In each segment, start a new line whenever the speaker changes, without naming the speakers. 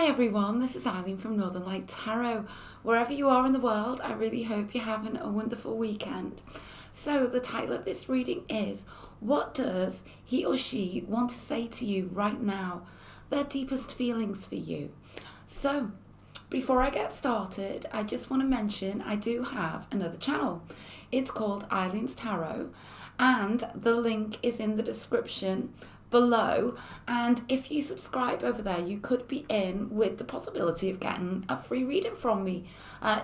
Hi everyone, this is Eileen from Northern Light Tarot. Wherever you are in the world, I really hope you're having a wonderful weekend. So the title of this reading is, what does he or she want to say to you right now? Their deepest feelings for you. So before I get started, I just want to mention I do have another channel. It's called Eileen's Tarot, and the link is in the description below, and if you subscribe over there you could be in with the possibility of getting a free reading from me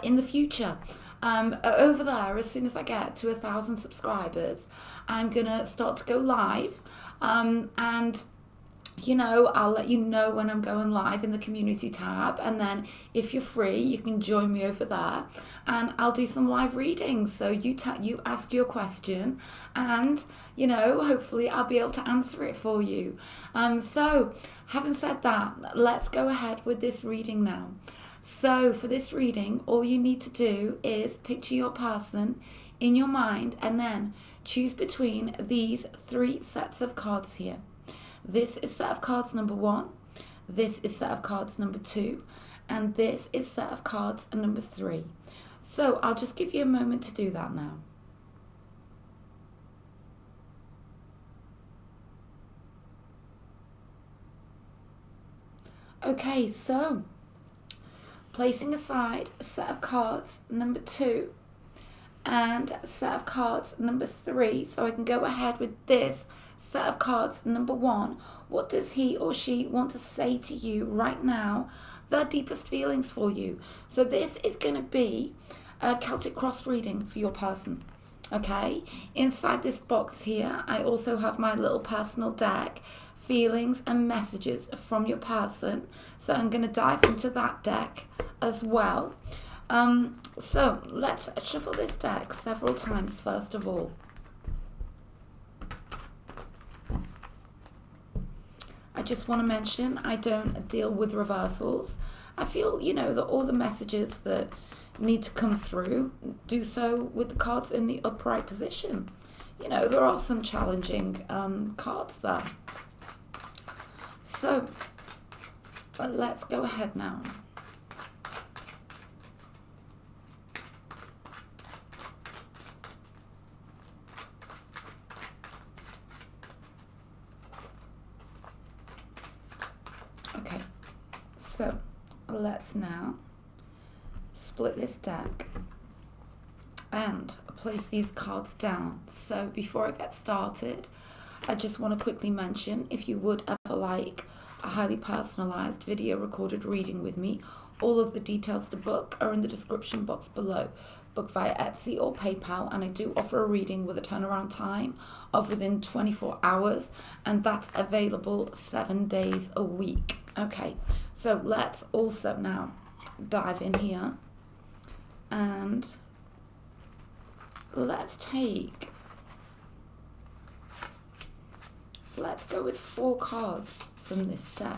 in the future. Over there, as soon as I get to 1,000 subscribers, I'm gonna start to go live, and I'll let you know when I'm going live in the community tab, and then if you're free you can join me over there and I'll do some live readings. So you ask your question and hopefully I'll be able to answer it for you. So having said that, let's go ahead with this reading now. So for this reading, all you need to do is picture your person in your mind and then choose between these 3 sets of cards here. This is set of cards number 1, this is set of cards number 2, and this is set of cards number 3. So I'll just give you a moment to do that now. Okay, so placing aside a set of cards number 2 and a set of cards number 3, so I can go ahead with this set of cards number 1. What does he or she want to say to you right now? Their deepest feelings for you. So this is going to be a Celtic cross reading for your person. Okay, inside this box here I also have my little personal deck, feelings and messages from your person, so I'm going to dive into that deck as well. So let's shuffle this deck several times first of all. I just want to mention I don't deal with reversals. I feel, that all the messages that need to come through do so with the cards in the upright position. There are some challenging cards there. So let's go ahead now. Okay, so let's now split this deck and place these cards down. So before I get started, I just want to quickly mention, if you would ever like a highly personalized video recorded reading with me, all of the details to book are in the description box below. Book via Etsy or PayPal, and I do offer a reading with a turnaround time of within 24 hours, and that's available 7 days a week. Okay, so let's also now dive in here and let's go with 4 cards from this deck.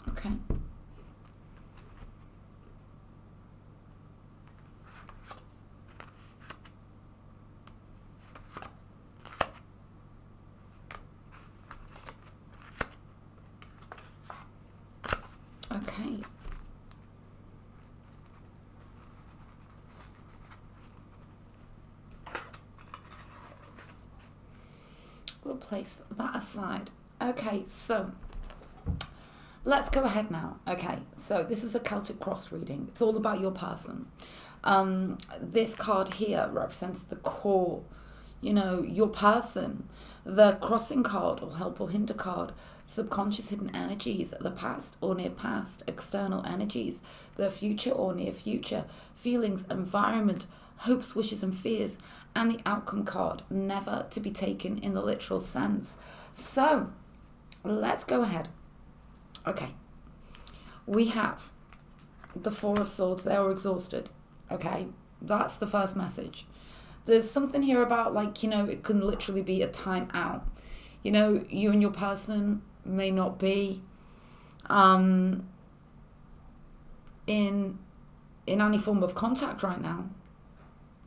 Okay. Okay. We'll place that aside. Okay, so let's go ahead now. Okay, so this is a Celtic cross reading. It's all about your person. This card here represents the core, your person. The crossing card or help or hinder card, subconscious hidden energies, the past or near past, external energies, the future or near future, feelings, environment, hopes, wishes and fears, and the outcome card, never to be taken in the literal sense. So let's go ahead. Okay, we have the 4 of Swords there, or exhausted. Okay, that's the first message. There's something here about, it can literally be a time out. You and your person may not be in any form of contact right now.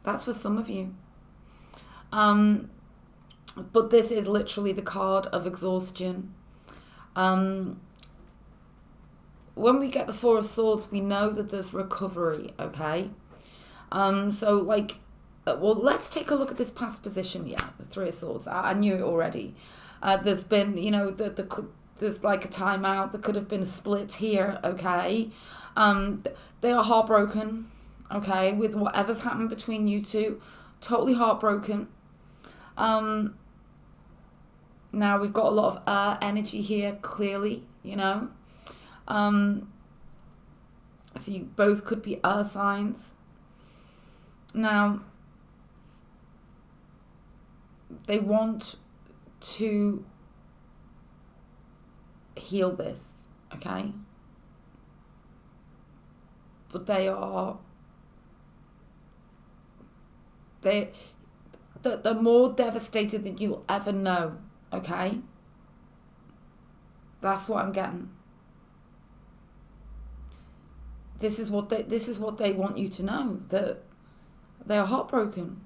That's for some of you. But this is literally the card of exhaustion. When we get the Four of Swords, we know that there's recovery, okay? So, like, well, let's take a look at this past position. Yeah, the Three of Swords. I knew it already. There's been, there's like a timeout. There could have been a split here, okay? They are heartbroken, okay, with whatever's happened between you two. Totally heartbroken. Now we've got a lot of energy here, clearly, So you both could be earth signs. Now, they want to heal this, okay? But they're more devastated than you'll ever know, okay? That's what I'm getting. This is what they want you to know, that they are heartbroken.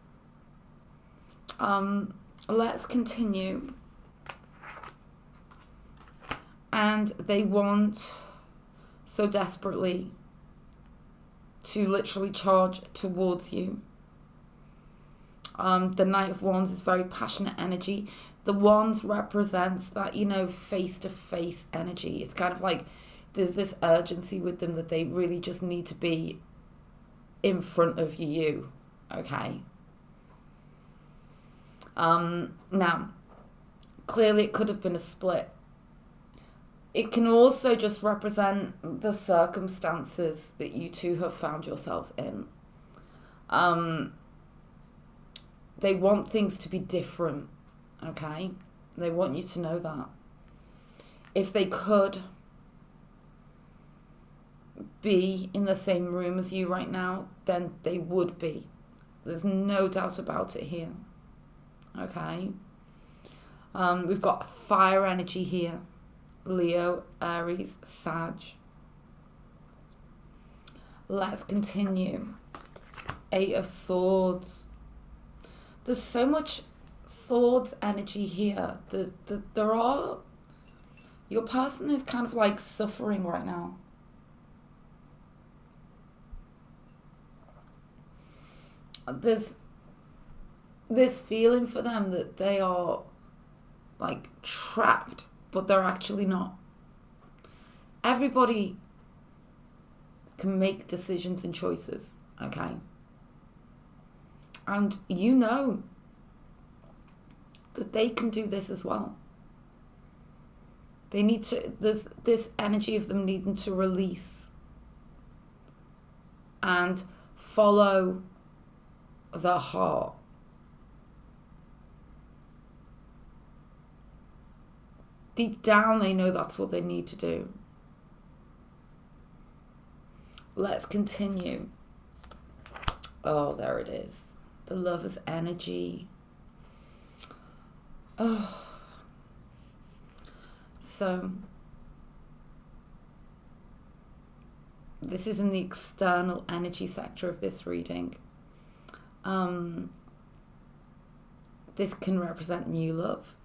Let's continue. And they want so desperately to literally charge towards you. The Knight of Wands is very passionate energy. The Wands represents that, face-to-face energy. It's kind of like there's this urgency with them that they really just need to be in front of you, okay? Now, clearly it could have been a split. It can also just represent the circumstances that you two have found yourselves in. They want things to be different, okay? They want you to know that. If they could be in the same room as you right now, then they would be. There's no doubt about it here, okay? We've got fire energy here. Leo, Aries, Sag. Let's continue. Eight of Swords. There's so much swords energy here. Your person is kind of like suffering right now. There's this feeling for them that they are like trapped, but they're actually not. Everybody can make decisions and choices, okay? And you know that they can do this as well. They need to, there's this energy of them needing to release and follow their heart. Deep down, they know that's what they need to do. Let's continue. Oh, there it is. The Lover's energy. Oh. So, this is in the external energy sector of this reading. This can represent new love.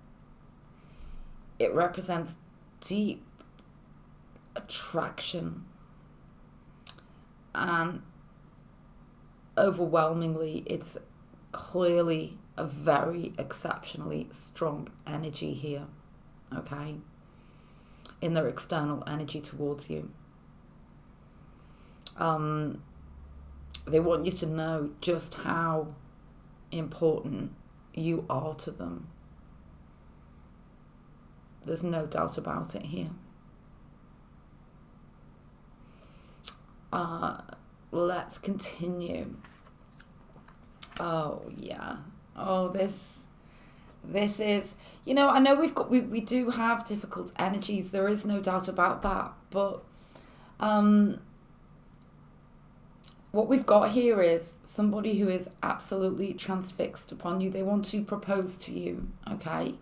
It represents deep attraction. And overwhelmingly, it's clearly a very exceptionally strong energy here, okay, in their external energy towards you. They want you to know just how important you are to them. There's no doubt about it here. Let's continue. Oh, yeah. Oh, this is, I know we do have difficult energies. There is no doubt about that. But what we've got here is somebody who is absolutely transfixed upon you. They want to propose to you, okay?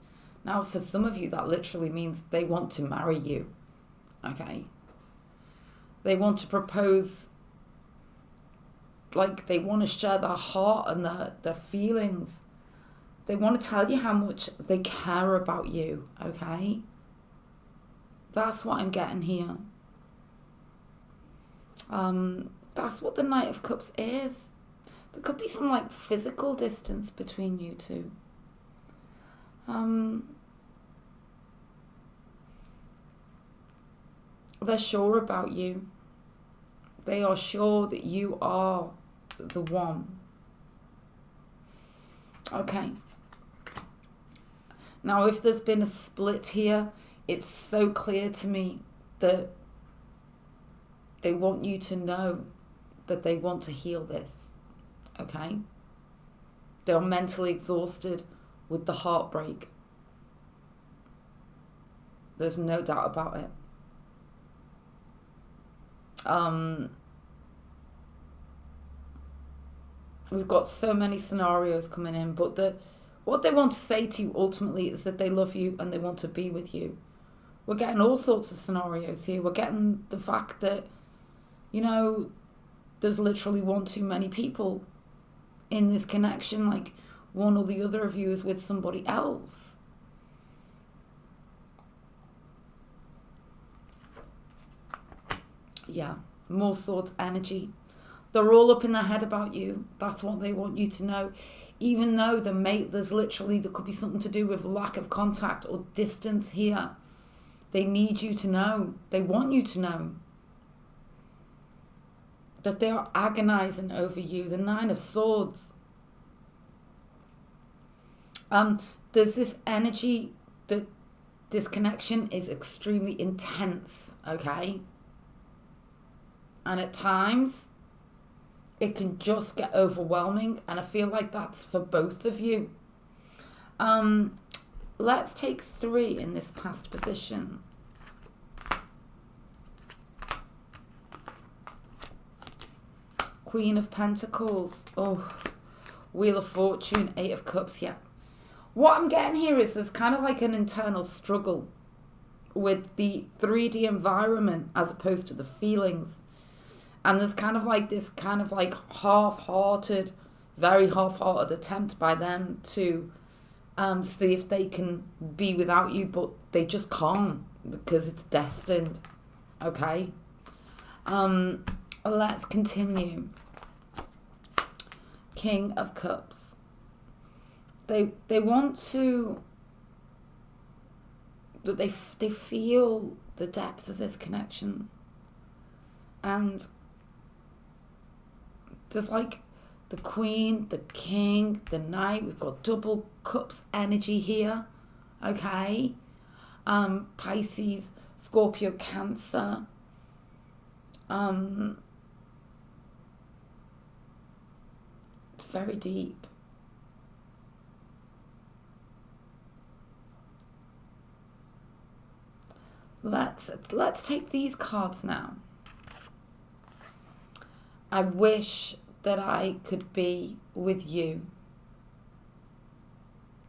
Now, for some of you, that literally means they want to marry you, okay? They want to propose, like they want to share their heart and their feelings They want to tell you how much they care about you, okay? That's what I'm getting here. That's what the Knight of Cups is. There could be some like physical distance between you two. They're sure about you. They are sure that you are the one. Okay. Now, if there's been a split here, it's so clear to me that they want you to know that they want to heal this. Okay? They're mentally exhausted with the heartbreak. There's no doubt about it. We've got so many scenarios coming in, but what they want to say to you ultimately is that they love you and they want to be with you. We're getting all sorts of scenarios here. We're getting the fact that, there's literally one too many people in this connection, like one or the other of you is with somebody else. Yeah, more swords energy. They're all up in their head about you. That's what they want you to know. Even though there could be something to do with lack of contact or distance here. They need you to know. They want you to know that they are agonizing over you. The Nine of Swords. There's this energy that this connection is extremely intense, okay? And at times, it can just get overwhelming, and I feel like that's for both of you. Let's take 3 in this past position. Queen of Pentacles. Oh, Wheel of Fortune, 8 of Cups, yeah. What I'm getting here is there's kind of like an internal struggle with the 3D environment as opposed to the feelings. And there's kind of like this kind of like half-hearted, very half-hearted attempt by them to see if they can be without you, but they just can't because it's destined. Okay? Let's continue. King of Cups. They want to, that they feel the depth of this connection. And there's like the Queen, the King, the Knight. We've got double cups energy here. Okay. Pisces, Scorpio, Cancer. It's very deep. Let's take these cards now. I wish that I could be with you.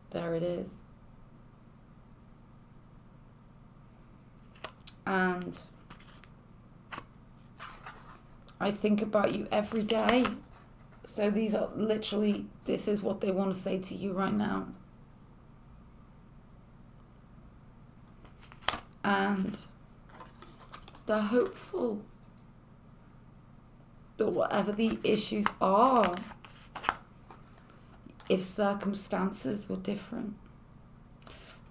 There it is. And I think about you every day. So these are literally, this is what they want to say to you right now. And they're hopeful that whatever the issues are, if circumstances were different,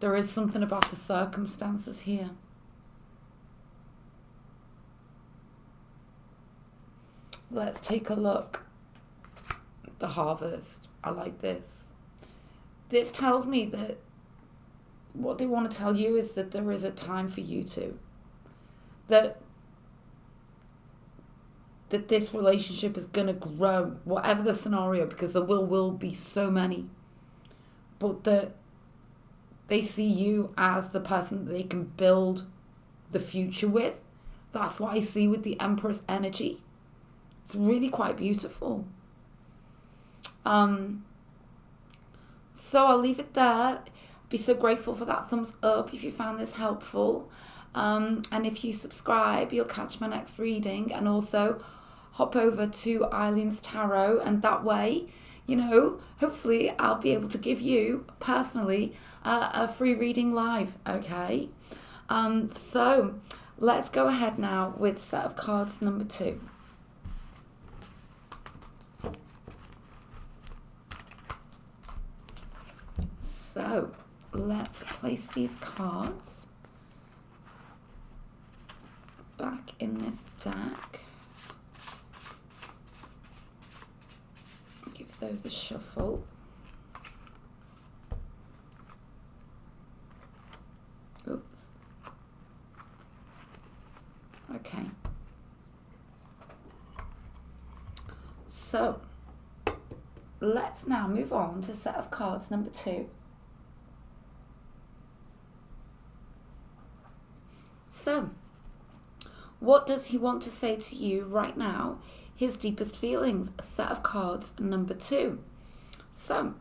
there is something about the circumstances here. Let's take a look. The Harvest. I like this. This tells me that what they want to tell you is that there is a time for you two. That this relationship is going to grow, whatever the scenario, because there will be so many. But that they see you as the person that they can build the future with. That's what I see with the Empress energy. It's really quite beautiful. So I'll leave it there. Be so grateful for that thumbs up if you found this helpful. And if you subscribe, you'll catch my next reading. And also hop over to Eileen's Tarot, and that way hopefully I'll be able to give you personally a free reading live, okay? So let's go ahead now with set of cards number 2. So let's place these cards back in this deck. Give those a shuffle. Oops. Okay. So let's now move on to set of cards number 2. So, what does he want to say to you right now? His deepest feelings, set of cards number 2. So,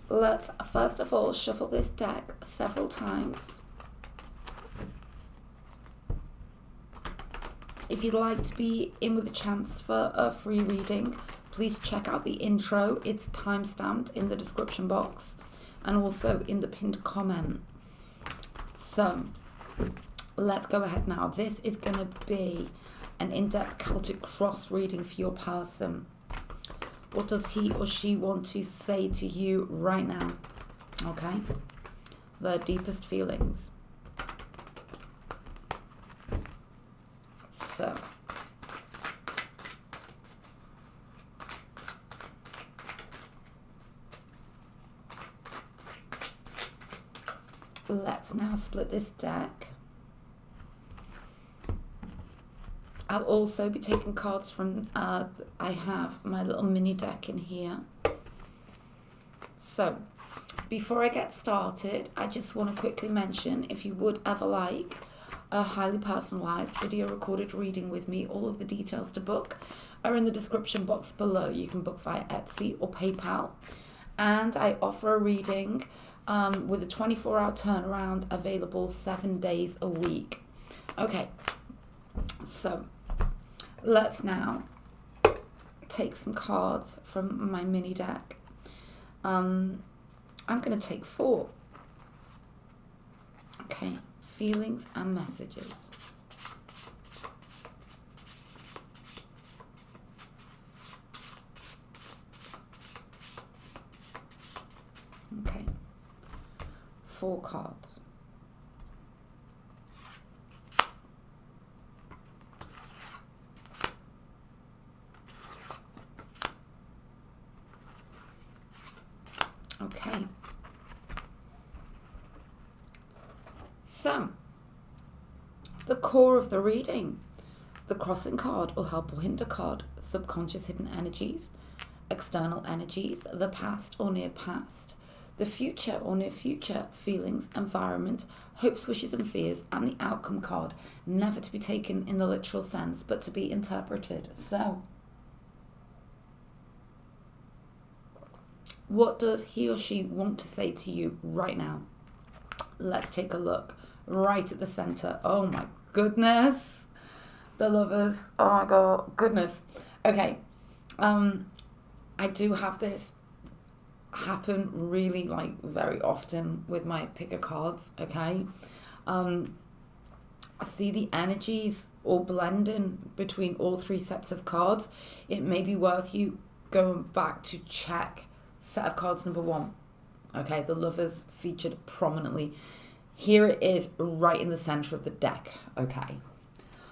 let's first of all shuffle this deck several times. If you'd like to be in with a chance for a free reading, please check out the intro. It's time-stamped in the description box and also in the pinned comment. So, let's go ahead now. This is going to be an in-depth Celtic cross reading for your person. What does he or she want to say to you right now? Okay. Their deepest feelings. So. Let's now split this deck. I'll also be taking cards from, I have my little mini deck in here. So, before I get started, I just want to quickly mention, if you would ever like a highly personalized video recorded reading with me, all of the details to book are in the description box below. You can book via Etsy or PayPal. And I offer a reading with a 24-hour turnaround, available 7 days a week. Okay, so let's now take some cards from my mini deck. I'm going to take 4. Okay, feelings and messages. Okay, 4 cards. Okay. So, the core of the reading. The crossing card or help or hinder card. Subconscious hidden energies. External energies. The past or near past. The future or near future. Feelings, environment, hopes, wishes and fears. And the outcome card. Never to be taken in the literal sense, but to be interpreted. So, what does he or she want to say to you right now? Let's take a look. Right at the center. Oh my goodness. The Lovers. Oh my god. Goodness. Okay. I do have this happen really very often with my picker cards. Okay. I see the energies all blending between all 3 sets of cards. It may be worth you going back to check set of cards number 1. Okay, the Lovers featured prominently. Here it is right in the center of the deck. Okay,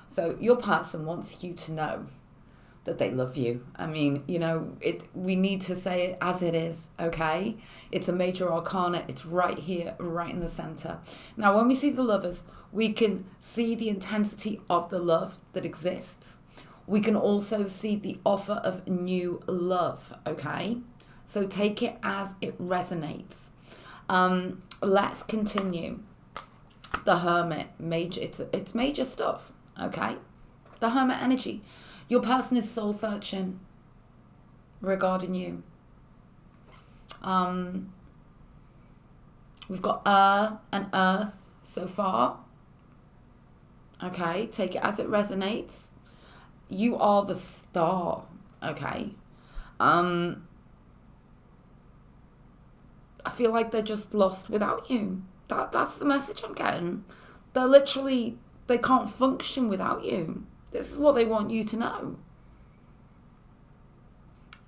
so your person wants you to know that they love you. I mean, we need to say it as it is. Okay, it's a major arcana. It's right here, right in the center. Now, when we see the Lovers, we can see the intensity of the love that exists. We can also see the offer of new love. Okay. So take it as it resonates. Let's continue. The Hermit, it's major stuff, okay? The Hermit energy. Your person is soul searching regarding you. We've got air and earth so far. Okay, take it as it resonates. You are the star, okay? feel like they're just lost without you. That's the message I'm getting. They're literally, they can't function without you. This is what they want you to know.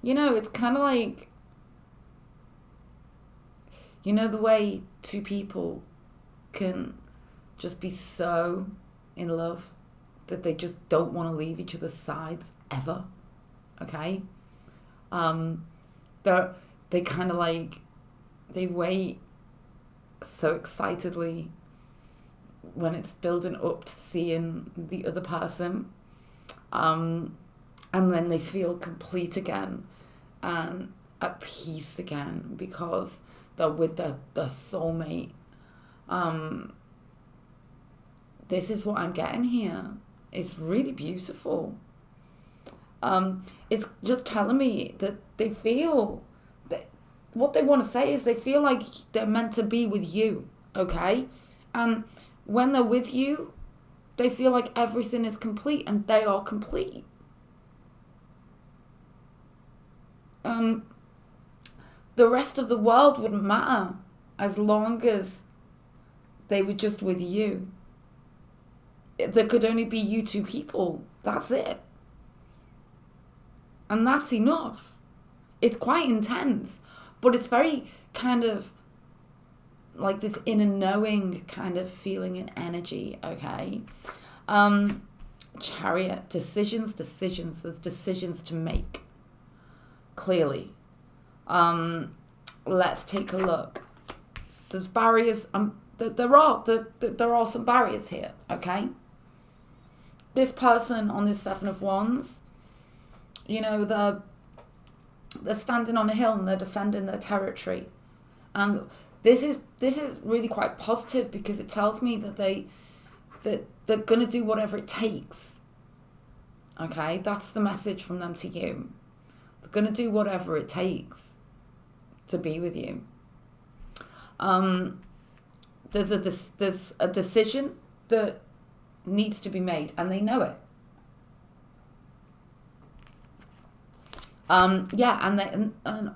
You know, it's kind of like, you know, the way two people can just be so in love that they just don't want to leave each other's sides ever. Okay? They kind of like, they wait so excitedly when it's building up to seeing the other person. And then they feel complete again and at peace again because they're with their soulmate. This is what I'm getting here. It's really beautiful. It's just telling me that they feel that what they want to say is they feel like they're meant to be with you, okay? And when they're with you, they feel like everything is complete and they are complete. The rest of the world wouldn't matter as long as they were just with you. There could only be you two people. That's it. And that's enough. It's quite intense, but it's very kind of like this inner knowing kind of feeling and energy, okay? Chariot, decisions. There's decisions to make, clearly. Let's take a look. There's barriers. There are some barriers here, okay? This person on this Seven of Wands, you know, they're standing on a hill and they're defending their territory. And this is really quite positive because it tells me that they're going to do whatever it takes. Okay? That's the message from them to you. They're going to do whatever it takes to be with you. There's a decision that needs to be made and they know it. And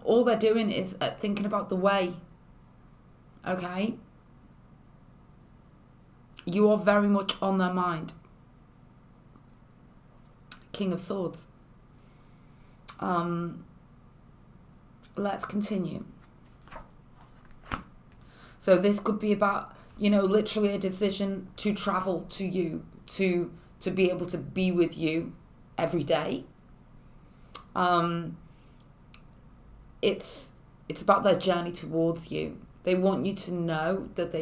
all they're doing is thinking about the way. Okay? You are very much on their mind. King of Swords. Let's continue. So this could be about, you know, literally a decision to travel to you, to be able to be with you every day. It's about their journey towards you. They want you to know that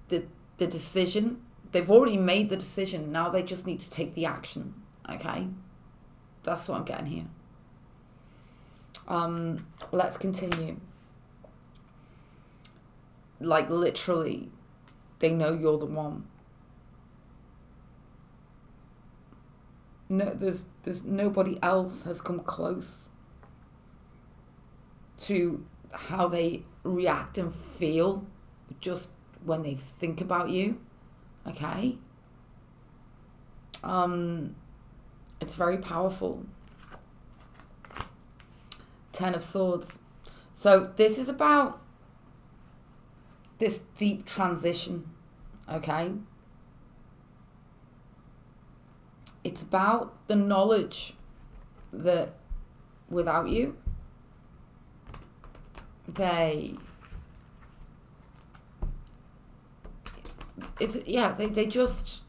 the decision, they've already made the decision. Now they just need to take the action. Okay? That's what I'm getting here. Let's continue. Like literally, they know you're the one. No, there's nobody else has come close to how they react and feel just when they think about you. Okay? It's very powerful. Ten of Swords. So this is about this deep transition. Okay? It's about the knowledge that without you, they just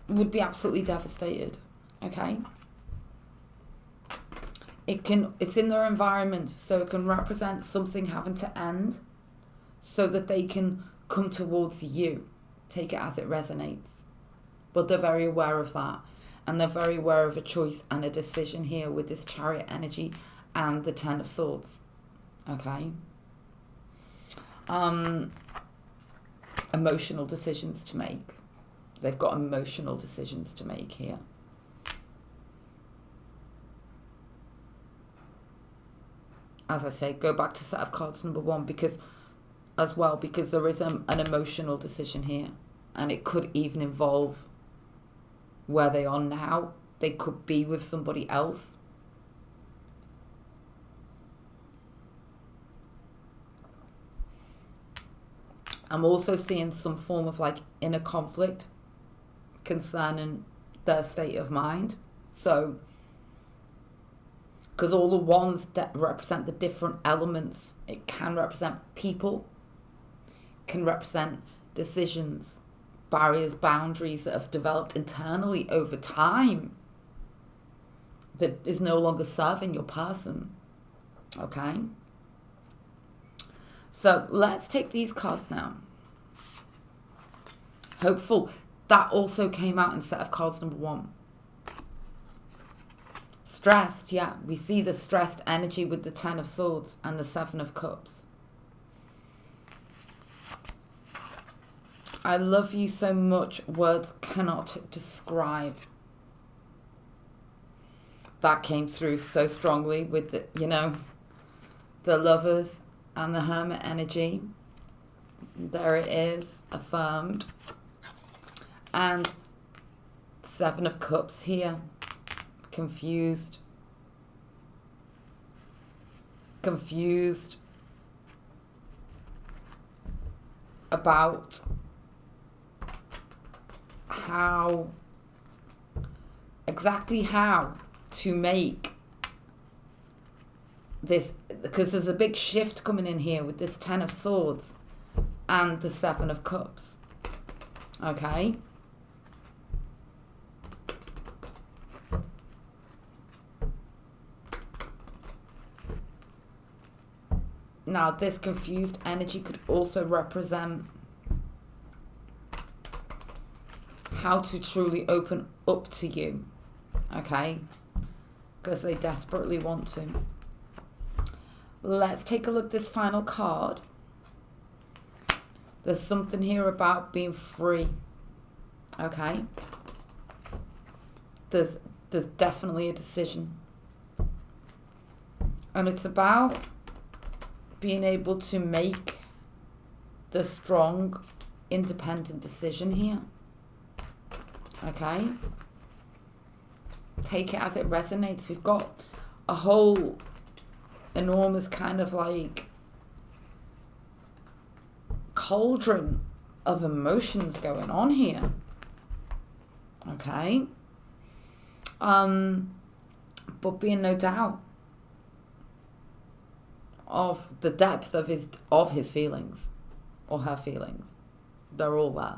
would be absolutely devastated. Okay? It's in their environment, so it can represent something having to end so that they can come towards you. Take it as it resonates. But they're very aware of that. And they're very aware of a choice and a decision here with this Chariot energy and the Ten of Swords. Okay? Emotional decisions to make. They've got emotional decisions to make here. As I say, go back to set of cards number 1 because there is an emotional decision here. And it could even involve where they are now. They could be with somebody else. I'm also seeing some form of like inner conflict concerning their state of mind. So, because all the wands represent the different elements, it can represent people, can represent decisions, barriers, boundaries that have developed internally over time that is no longer serving your person. Okay? So let's take these cards now. Hopeful. That also came out in set of cards number 1. Stressed, yeah. We see the stressed energy with the 10 of Swords and the 7 of Cups. I love you so much, words cannot describe. That came through so strongly with the, the Lovers and the Hermit energy. There it is, affirmed. And 7 of Cups here. Confused about exactly how to make this, because there's a big shift coming in here with this 10 of Swords and the 7 of Cups. Okay? Now, this confused energy could also represent how to truly open up to you, okay? Because they desperately want to. Let's take a look at this final card. There's something here about being free, okay? There's definitely a decision. And it's about being able to make the strong, independent decision here. Okay? Take it as it resonates. We've got a whole enormous kind of like cauldron of emotions going on here. Okay? But being no doubt of the depth of his feelings or her feelings. They're all there.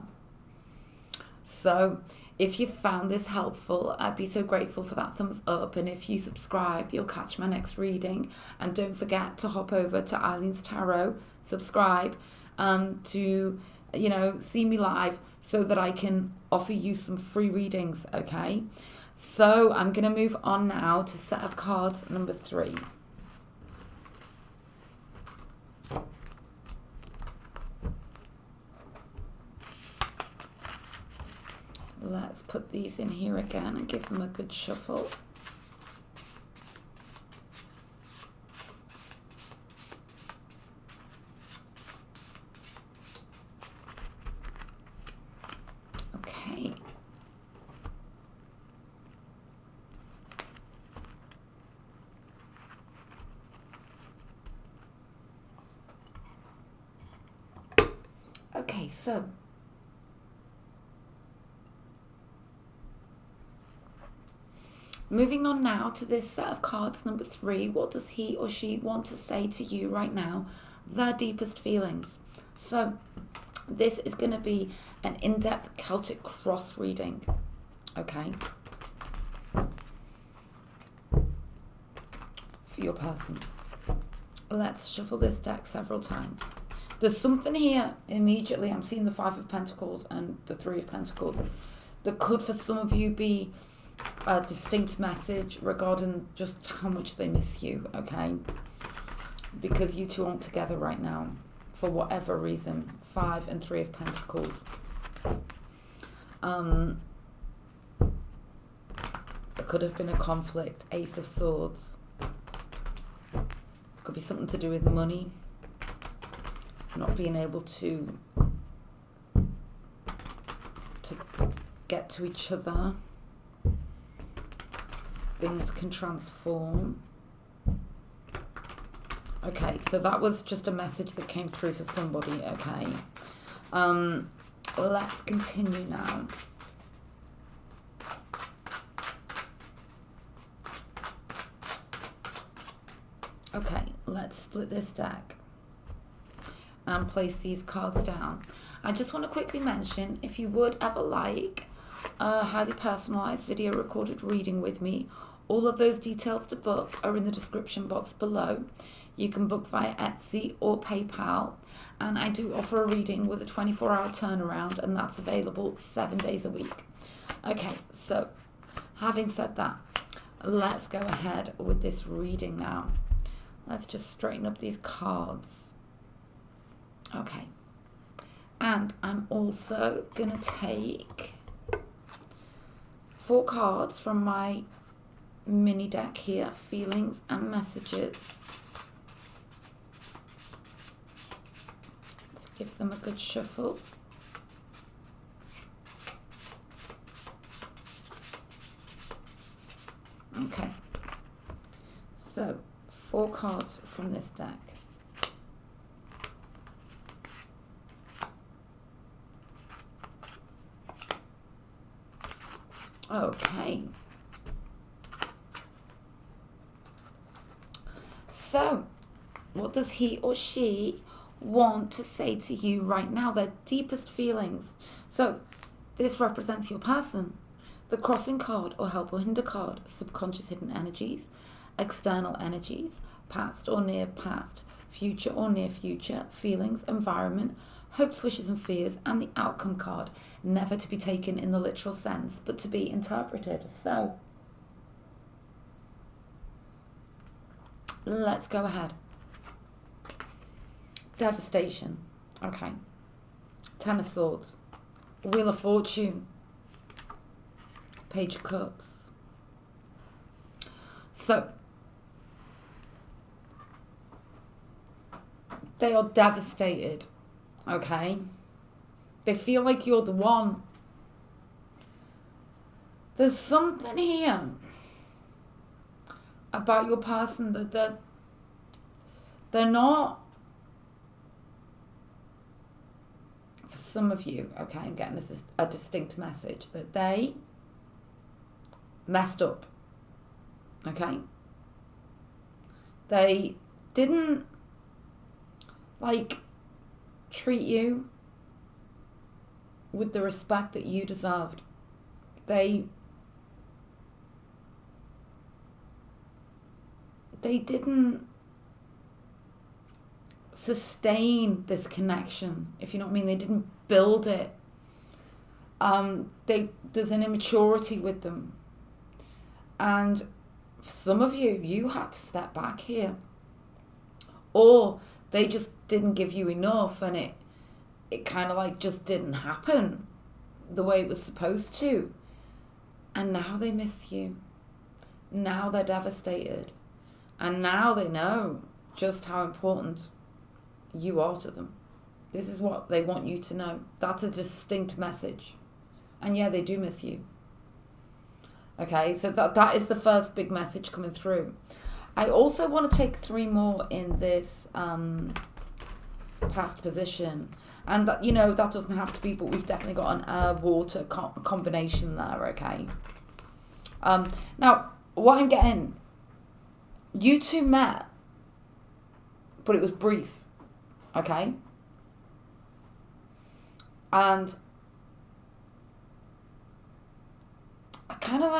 So if you found this helpful, I'd be so grateful for that thumbs up. And if you subscribe, you'll catch my next reading. And don't forget to hop over to Eileen's Tarot, subscribe to, see me live so that I can offer you some free readings, okay? So I'm going to move on now to set of cards number 3. Let's put these in here again and give them a good shuffle. Okay. Okay, so moving on now to this set of cards, number 3. What does he or she want to say to you right now? Their deepest feelings. So this is going to be an in-depth Celtic cross reading. Okay? For your person. Let's shuffle this deck several times. There's something here immediately. I'm seeing the 5 of Pentacles and the 3 of Pentacles. That could, for some of you, be a distinct message regarding just how much they miss you, okay? Because you two aren't together right now, for whatever reason. 5 and 3 of Pentacles. There could have been a conflict. Ace of Swords. Could be something to do with money. Not being able to get to each other. Things can transform. Okay, so that was just a message that came through for somebody, okay? Let's continue now. Okay, let's split this deck and place these cards down. I just want to quickly mention, if you would ever like a highly personalized video recorded reading with me, all of those details to book are in the description box below. You can book via Etsy or PayPal, and I do offer a reading with a 24-hour turnaround, and that's available 7 days a week. Okay, so having said that, let's go ahead with this reading now. Let's just straighten up these cards. Okay. And I'm also going to take 4 cards from my mini deck here, Feelings and Messages. Let's give them a good shuffle. Okay. So, 4 cards from this deck. Okay. So, what does he or she want to say to you right now? Their deepest feelings. So, this represents your person. The crossing card or help or hinder card, subconscious hidden energies, external energies, past or near past, future or near future, feelings, environment, hopes, wishes and fears, and the outcome card, never to be taken in the literal sense, but to be interpreted. So, let's go ahead. Devastation. Okay. Ten of Swords. Wheel of Fortune. Page of Cups. So, they are devastated. Okay? They feel like you're the one. There's something here about your person that they're not, for some of you, okay, I'm getting this a distinct message, that they messed up. Okay? They didn't treat you with the respect that you deserved. They didn't sustain this connection, if you know what I mean. They didn't build it. There's an immaturity with them. And for some of you, you had to step back here. Or they just didn't give you enough, and it kind of just didn't happen the way it was supposed to. And now they miss you. Now they're devastated. And now they know just how important you are to them. This is what they want you to know. That's a distinct message. And yeah, they do miss you. Okay, so that is the first big message coming through. I also want to take 3 more in this past position. And that, that doesn't have to be, but we've definitely got an air-water combination there, okay? Now, what I'm getting, you two met, but it was brief, okay? And I kind of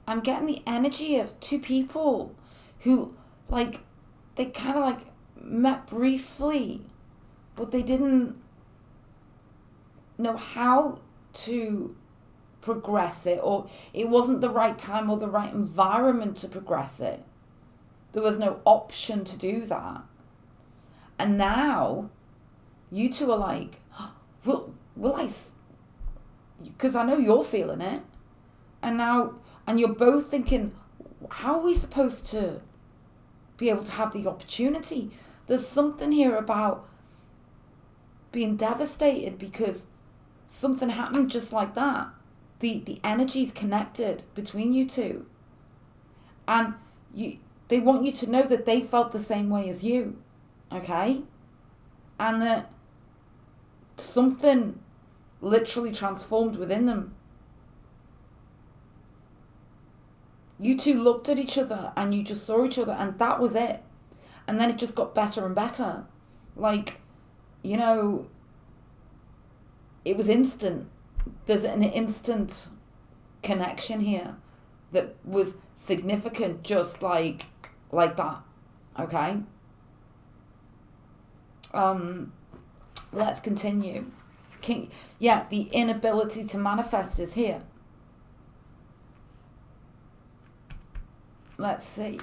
I'm getting the energy of 2 people who, they kind of met briefly, but they didn't know how to progress it, or it wasn't the right time or the right environment to progress it. There was no option to do that. And now, you two are will I, because I know you're feeling it, and now, and you're both thinking, how are we supposed to be able to have the opportunity? There's something here about being devastated because something happened just like that. The energy's connected between you two. And they want you to know that they felt the same way as you. Okay? And that Something literally transformed within them. You two looked at each other and you just saw each other, and that was it. And then it just got better and better. Like, you know, it was instant. There's an instant connection here that was significant, just like that. Okay? Let's continue. The inability to manifest is here. Let's see.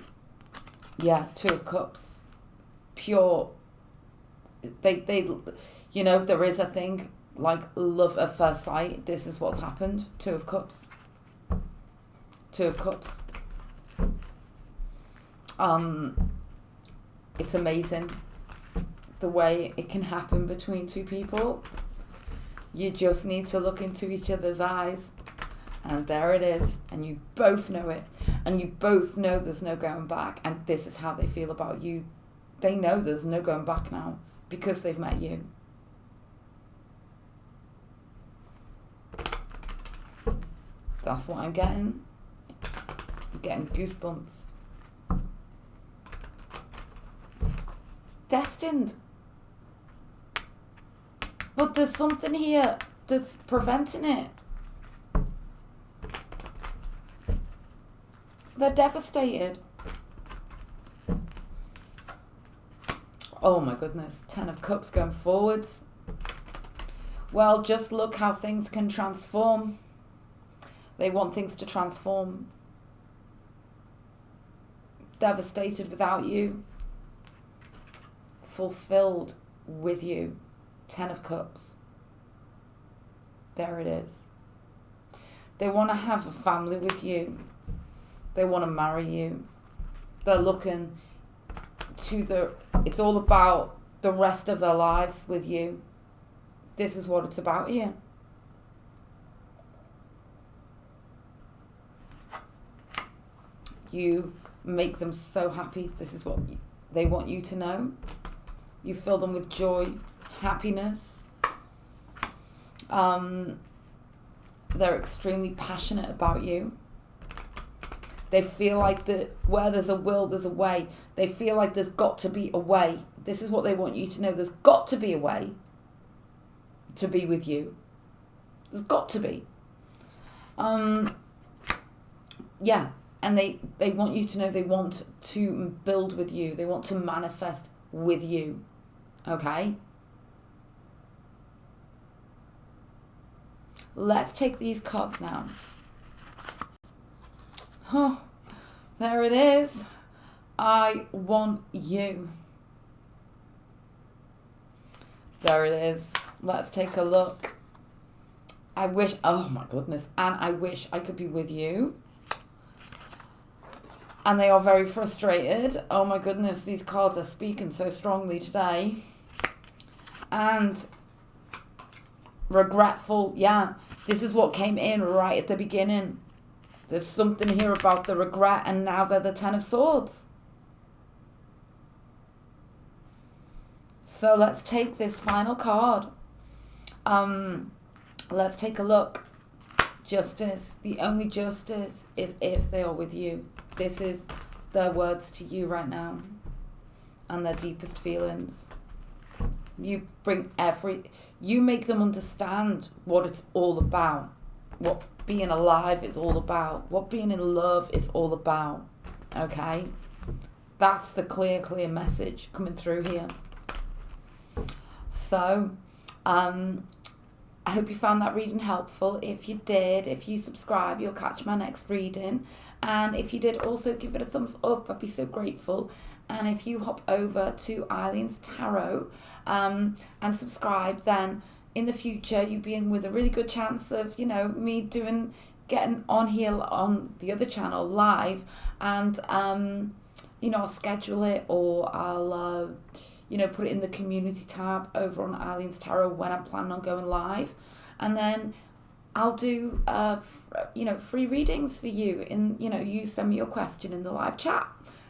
Yeah, Two of Cups. Pure. They you know, there is a thing like love at first sight. This is what's happened. Two of Cups. Two of Cups. It's amazing the way it can happen between two people. You just need to look into each other's eyes, and there it is, and you both know it, and you both know there's no going back, and this is how they feel about you. They know there's no going back now because they've met you. That's what I'm getting. I'm getting goosebumps. Destined. But there's something here that's preventing it. They're devastated. Oh my goodness. 10 of Cups going forwards. Well, just look how things can transform. They want things to transform. Devastated without you. Fulfilled with you. 10 of Cups. There it is. They want to have a family with you. They want to marry you. They're looking to it's all about the rest of their lives with you. This is what it's about here. You make them so happy. This is what they want you to know. You fill them with joy, happiness. They're extremely passionate about you. They feel like where there's a will, there's a way. They feel like there's got to be a way. This is what they want you to know. There's got to be a way to be with you. There's got to be. And they want you to know they want to build with you. They want to manifest with you. Okay? Let's take these cards now. Oh, there it is. I want you. There it is. Let's take a look. I wish, oh my goodness, and I wish I could be with you. And they are very frustrated. Oh my goodness, these cards are speaking so strongly today. And regretful, yeah. This is what came in right at the beginning. There's something here about the regret, and now they're the 10 of Swords. So let's take this final card. Let's take a look. Justice. The only justice is if they are with you. This is their words to you right now, and their deepest feelings. You make them understand what it's all about, what being alive is all about, what being in love is all about. Okay? That's the clear message coming through here. So, I hope you found that reading helpful. If you did, if you subscribe, you'll catch my next reading. And if you did, also give it a thumbs up. I'd be so grateful. And if you hop over to Eileen's Tarot and subscribe, then in the future you'll be in with a really good chance of, me getting on here on the other channel live. And, I'll schedule it, or I'll, put it in the community tab over on Eileen's Tarot when I'm planning on going live. And then I'll do, free readings for you. You send me your question in the live chat.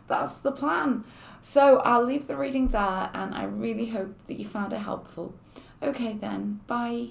that's the plan. So I'll leave the reading there, and I really hope that you found it helpful. Okay then, bye.